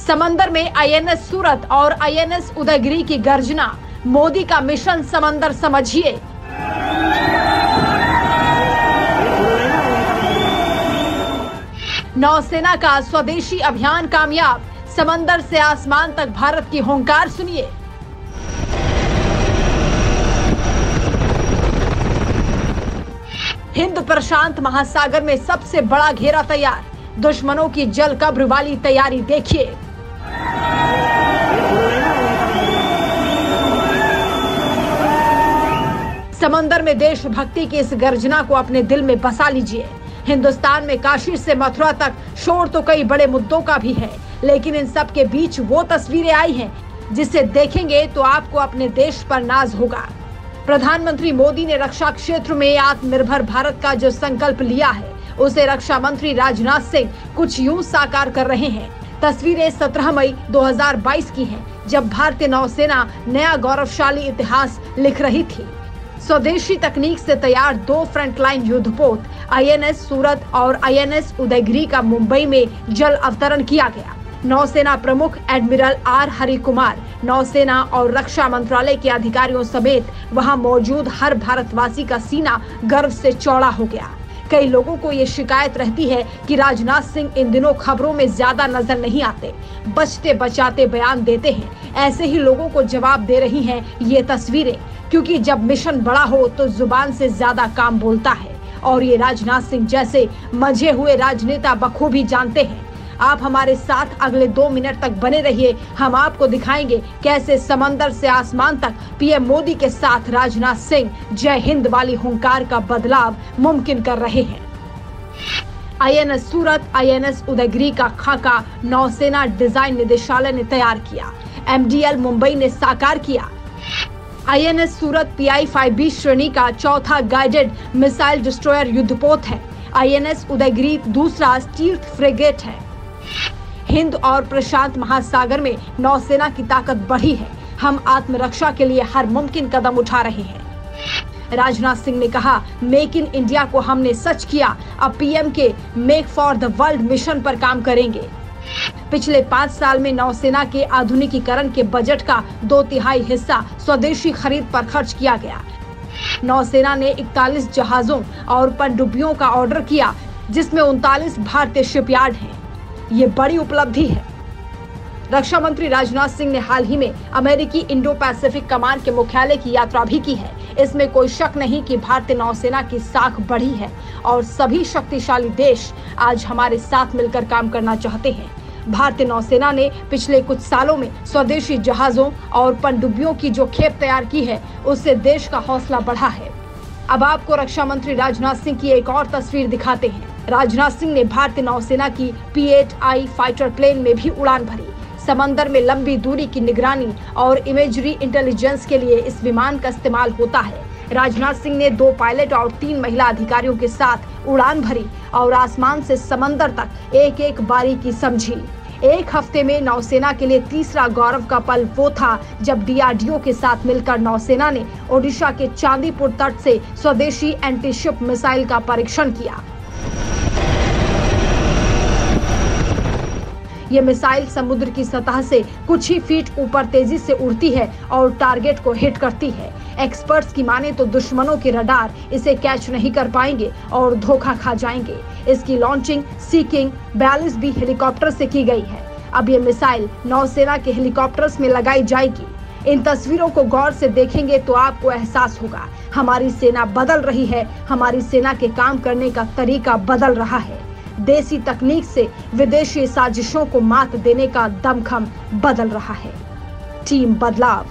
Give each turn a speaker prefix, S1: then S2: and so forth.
S1: समंदर में आईएनएस सूरत और आईएनएस उदयगिरी की गर्जना, मोदी का मिशन समंदर समझिए। नौसेना का स्वदेशी अभियान कामयाब, समंदर से आसमान तक भारत की हुंकार सुनिए। हिंद प्रशांत महासागर में सबसे बड़ा घेरा तैयार, दुश्मनों की जल कब्र वाली तैयारी देखिए। समंदर में देशभक्ति की इस गर्जना को अपने दिल में बसा लीजिए। हिंदुस्तान में काशी से मथुरा तक शोर तो कई बड़े मुद्दों का भी है, लेकिन इन सब के बीच वो तस्वीरें आई हैं जिसे देखेंगे तो आपको अपने देश पर नाज होगा। प्रधानमंत्री मोदी ने रक्षा क्षेत्र में आत्मनिर्भर भारत का जो संकल्प लिया है, उसे रक्षा मंत्री राजनाथ सिंह कुछ यूं साकार कर रहे हैं। तस्वीरें 17 मई 2022 की हैं, जब भारतीय नौसेना नया गौरवशाली इतिहास लिख रही थी। स्वदेशी तकनीक से तैयार 2 फ्रंटलाइन युद्धपोत आईएनएस सूरत और आईएनएस उदयगिरी का मुंबई में जल अवतरण किया गया। नौसेना प्रमुख एडमिरल आर हरि कुमार, नौसेना और रक्षा मंत्रालय के अधिकारियों समेत वहां मौजूद हर भारतवासी का सीना गर्व से चौड़ा हो गया। कई लोगों को ये शिकायत रहती है कि राजनाथ सिंह इन दिनों खबरों में ज्यादा नजर नहीं आते, बचते बचाते बयान देते हैं। ऐसे ही लोगों को जवाब दे रही हैं ये तस्वीरें, क्योंकि जब मिशन बड़ा हो तो जुबान से ज्यादा काम बोलता है, और ये राजनाथ सिंह जैसे मंझे हुए राजनेता बखूबी जानते हैं। आप हमारे साथ अगले 2 मिनट तक बने रहिए। हम आपको दिखाएंगे कैसे समंदर से आसमान तक पीएम मोदी के साथ राजनाथ सिंह जय हिंद वाली हुंकार का बदलाव मुमकिन कर रहे हैं। आईएनएस सूरत, आईएनएस उदयगिरी का खाका नौसेना डिजाइन निदेशालय ने तैयार किया, एमडीएल मुंबई ने साकार किया। आईएनएस सूरत PI-5B श्रेणी का चौथा गाइडेड मिसाइल डिस्ट्रॉयर युद्धपोत है। आईएनएस उदयगिरी दूसरा स्टील्थ फ्रिगेट है। हिंद और प्रशांत महासागर में नौसेना की ताकत बढ़ी है। हम आत्मरक्षा के लिए हर मुमकिन कदम उठा रहे हैं। राजनाथ सिंह ने कहा, मेक इन इंडिया को हमने सच किया, अब पीएम के make for the world mission पर काम करेंगे। पिछले 5 साल में नौसेना के आधुनिकीकरण के बजट का 2/3 हिस्सा स्वदेशी खरीद पर खर्च किया गया। नौसेना ने 41 जहाजों और पनडुब्बियों का ऑर्डर किया, जिसमें 39 भारतीय शिपयार्ड हैं। ये बड़ी उपलब्धि है। रक्षा मंत्री राजनाथ सिंह ने हाल ही में अमेरिकी इंडो पैसिफिक कमान के मुख्यालय की यात्रा भी की है। इसमें कोई शक नहीं कि भारतीय नौसेना की साख बढ़ी है और सभी शक्तिशाली देश आज हमारे साथ मिलकर काम करना चाहते हैं। भारतीय नौसेना ने पिछले कुछ सालों में स्वदेशी जहाजों और पनडुब्बियों की जो खेप तैयार की है, उससे देश का हौसला बढ़ा है। अब आपको रक्षा मंत्री राजनाथ सिंह की एक और तस्वीर दिखाते हैं। राजनाथ सिंह ने भारतीय नौसेना की P-8I फाइटर प्लेन में भी उड़ान भरी। समंदर में लंबी दूरी की निगरानी और इमेजरी इंटेलिजेंस के लिए इस विमान का इस्तेमाल होता है। राजनाथ सिंह ने 2 पायलट और 3 महिला अधिकारियों के साथ उड़ान भरी और आसमान से समंदर तक एक एक बारीकी समझी। 1 हफ्ते में नौसेना के लिए तीसरा गौरव का पल वो था जब DRDO के साथ मिलकर नौसेना ने ओडिशा के चांदीपुर तट से स्वदेशी एंटीशिप मिसाइल का परीक्षण किया। ये मिसाइल समुद्र की सतह से कुछ ही फीट ऊपर तेजी से उड़ती है और टारगेट को हिट करती है। एक्सपर्ट्स की माने तो दुश्मनों के रडार इसे कैच नहीं कर पाएंगे और धोखा खा जाएंगे। इसकी लॉन्चिंग सीकिंग 42B हेलीकॉप्टर से की गई है। अब ये मिसाइल नौसेना के हेलीकॉप्टर्स में लगाई जाएगी। इन तस्वीरों को गौर से देखेंगे तो आपको एहसास होगा, हमारी सेना बदल रही है। हमारी सेना के काम करने का तरीका बदल रहा है। देसी तकनीक से विदेशी साजिशों को मात देने का दमखम बदल रहा है। टीम बदलाव।